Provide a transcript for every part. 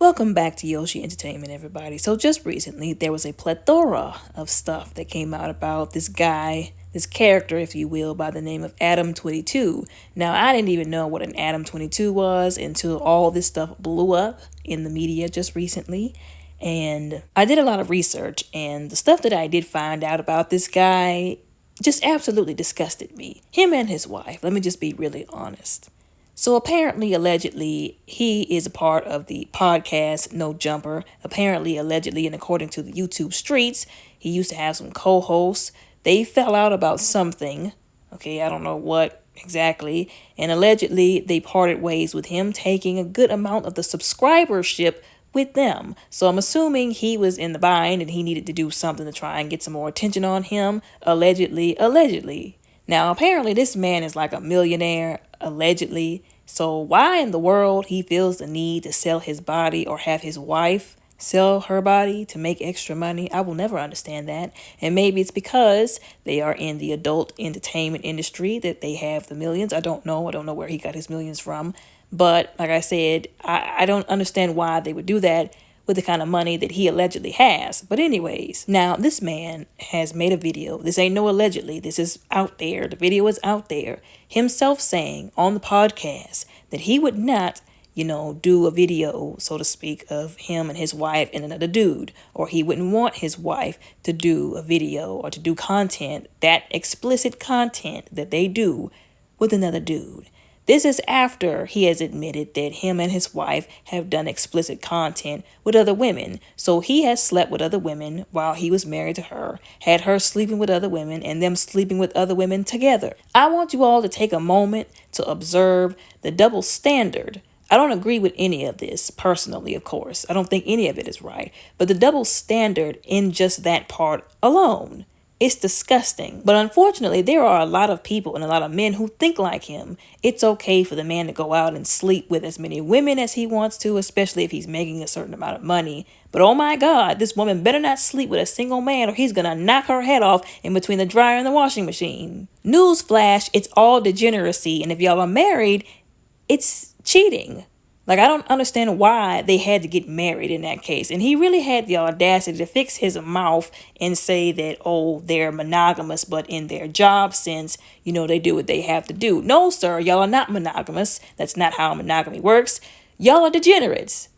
Welcome back to Yoshi Entertainment, everybody. So just recently, there was a plethora of stuff that came out about this guy, this character, if you will, by the name of Adam22. Now, I didn't even know what an Adam22 was until all this stuff blew up in the media just recently. And I did a lot of research, and the stuff that I did find out about this guy just absolutely disgusted me. Him and his wife, let me just be really honest. So apparently, allegedly, he is a part of the podcast No Jumper. Apparently, allegedly, and according to the YouTube streets, he used to have some co-hosts. They fell out about something. Okay, I don't know what exactly. And allegedly, they parted ways with him taking a good amount of the subscribership with them. So I'm assuming he was in the bind and he needed to do something to try and get some more attention on him. Allegedly. Now, apparently, this man is like a millionaire, allegedly. So why in the world he feels the need to sell his body or have his wife sell her body to make extra money? I will never understand that. And maybe it's because they are in the adult entertainment industry that they have the millions. I don't know. I don't know where he got his millions from. But like I said, I don't understand why they would do that with the kind of money that he allegedly has. But anyways, now this man has made a video. This ain't no allegedly. This is out there. The video is out there. Himself saying on the podcast that he would not, do a video, so to speak, of him and his wife and another dude. Or he wouldn't want his wife to do a video or to do content, that explicit content that they do with another dude. This is after he has admitted that him and his wife have done explicit content with other women. So he has slept with other women while he was married to her, had her sleeping with other women, and them sleeping with other women together. I want you all to take a moment to observe the double standard. I don't agree with any of this personally, of course. I don't think any of it is right. But the double standard in just that part alone. It's disgusting. But unfortunately, there are a lot of people and a lot of men who think like him. It's okay for the man to go out and sleep with as many women as he wants to, especially if he's making a certain amount of money. But oh my God, this woman better not sleep with a single man or he's going to knock her head off in between the dryer and the washing machine. Newsflash, it's all degeneracy. And if y'all are married, it's cheating. Like, I don't understand why they had to get married in that case. And he really had the audacity to fix his mouth and say that, oh, they're monogamous, but in their job sense, they do what they have to do. No, sir, y'all are not monogamous. That's not how monogamy works. Y'all are degenerates.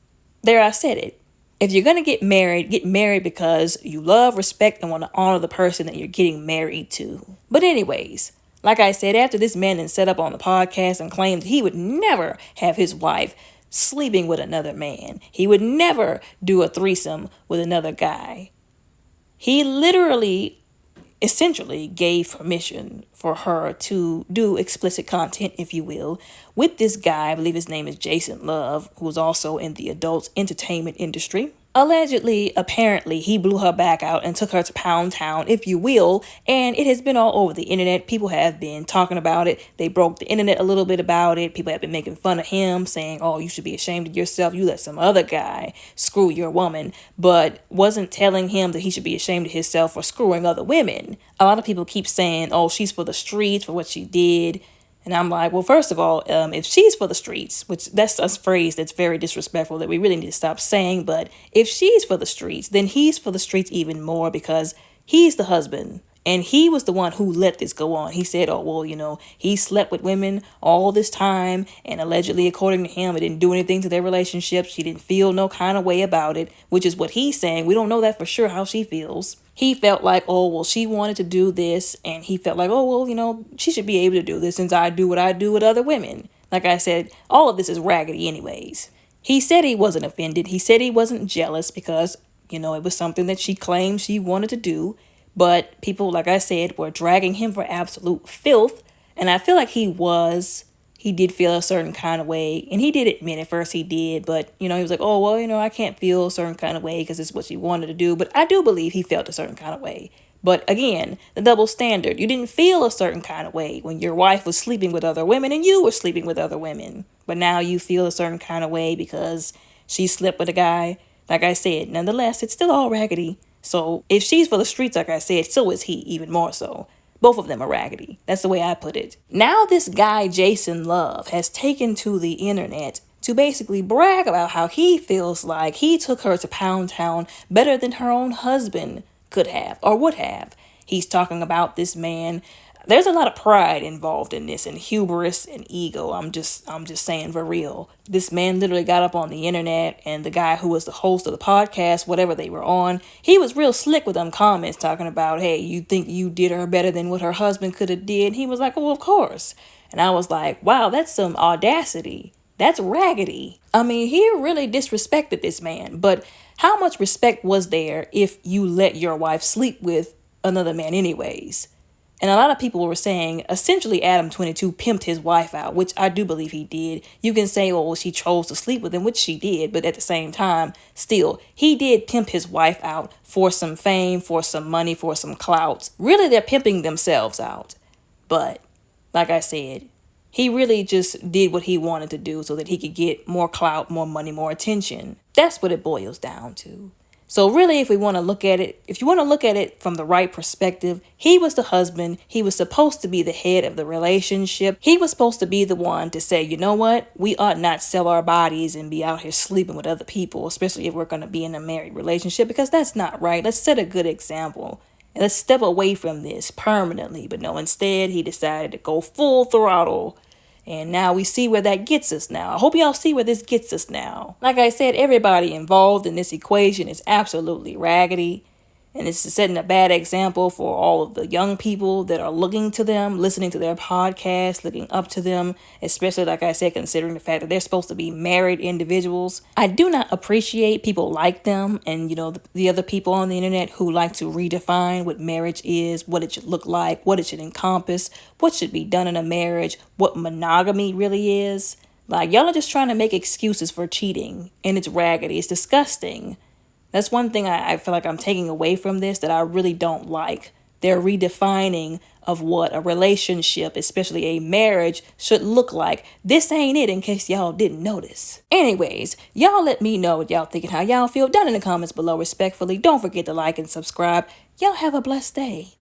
There, I said it. If you're going to get married because you love, respect, and want to honor the person that you're getting married to. But anyways, like I said, after this man then set up on the podcast and claimed he would never have his wife sleeping with another man. He would never do a threesome with another guy. He literally, essentially gave permission for her to do explicit content, if you will, with this guy. I believe his name is Jason Luv, who's also in the adult entertainment industry. Allegedly, apparently, he blew her back out and took her to Pound Town, if you will, and it has been all over the internet. People have been talking about it. They broke the internet a little bit about it. People have been making fun of him, saying, oh, you should be ashamed of yourself. You let some other guy screw your woman, but wasn't telling him that he should be ashamed of himself for screwing other women. A lot of people keep saying, oh, she's for the streets for what she did. And I'm like, well, first of all, if she's for the streets, which that's a phrase that's very disrespectful that we really need to stop saying. But if she's for the streets, then he's for the streets even more because he's the husband. And he was the one who let this go on. He said, oh, well, he slept with women all this time. And allegedly, according to him, it didn't do anything to their relationship. She didn't feel no kind of way about it, which is what he's saying. We don't know that for sure how she feels. He felt like, oh, well, she wanted to do this. And he felt like, oh, well, she should be able to do this since I do what I do with other women. Like I said, all of this is raggedy anyways. He said he wasn't offended. He said he wasn't jealous because, it was something that she claimed she wanted to do. But people, like I said, were dragging him for absolute filth. And I feel like he did feel a certain kind of way. And he did admit at first he did. But, he was like, oh, well, I can't feel a certain kind of way because it's what she wanted to do. But I do believe he felt a certain kind of way. But again, the double standard. You didn't feel a certain kind of way when your wife was sleeping with other women and you were sleeping with other women. But now you feel a certain kind of way because she slept with a guy. Like I said, nonetheless, it's still all raggedy. So if she's for the streets, like I said, so is he, even more so. Both of them are raggedy. That's the way I put it. Now this guy, Jason Luv, has taken to the internet to basically brag about how he feels like he took her to Pound Town better than her own husband could have or would have. He's talking about this man. There's a lot of pride involved in this, and hubris and ego. I'm just saying for real. This man literally got up on the internet, and the guy who was the host of the podcast, whatever they were on, he was real slick with them comments talking about, hey, you think you did her better than what her husband could have did? And he was like, well, of course. And I was like, wow, that's some audacity. That's raggedy. I mean, he really disrespected this man, but how much respect was there if you let your wife sleep with another man anyways? And a lot of people were saying, essentially, Adam22 pimped his wife out, which I do believe he did. You can say, well, she chose to sleep with him, which she did. But at the same time, still, he did pimp his wife out for some fame, for some money, for some clout. Really, they're pimping themselves out. But like I said, he really just did what he wanted to do so that he could get more clout, more money, more attention. That's what it boils down to. So really, if you want to look at it from the right perspective, he was the husband. He was supposed to be the head of the relationship. He was supposed to be the one to say, you know what? We ought not sell our bodies and be out here sleeping with other people, especially if we're going to be in a married relationship, because that's not right. Let's set a good example. And let's step away from this permanently. But no, instead, he decided to go full throttle. And now we see where that gets us now. I hope y'all see where this gets us now. Like I said, everybody involved in this equation is absolutely raggedy. And it's setting a bad example for all of the young people that are looking to them, listening to their podcasts, looking up to them, especially, like I said, considering the fact that they're supposed to be married individuals. I do not appreciate people like them and, the other people on the internet who like to redefine what marriage is, what it should look like, what it should encompass, what should be done in a marriage, what monogamy really is. Like, y'all are just trying to make excuses for cheating, and it's raggedy. It's disgusting. That's one thing I feel like I'm taking away from this that I really don't like. They're redefining of what a relationship, especially a marriage, should look like. This ain't it, in case y'all didn't notice. Anyways, y'all let me know what y'all think and how y'all feel down in the comments below respectfully. Don't forget to like and subscribe. Y'all have a blessed day.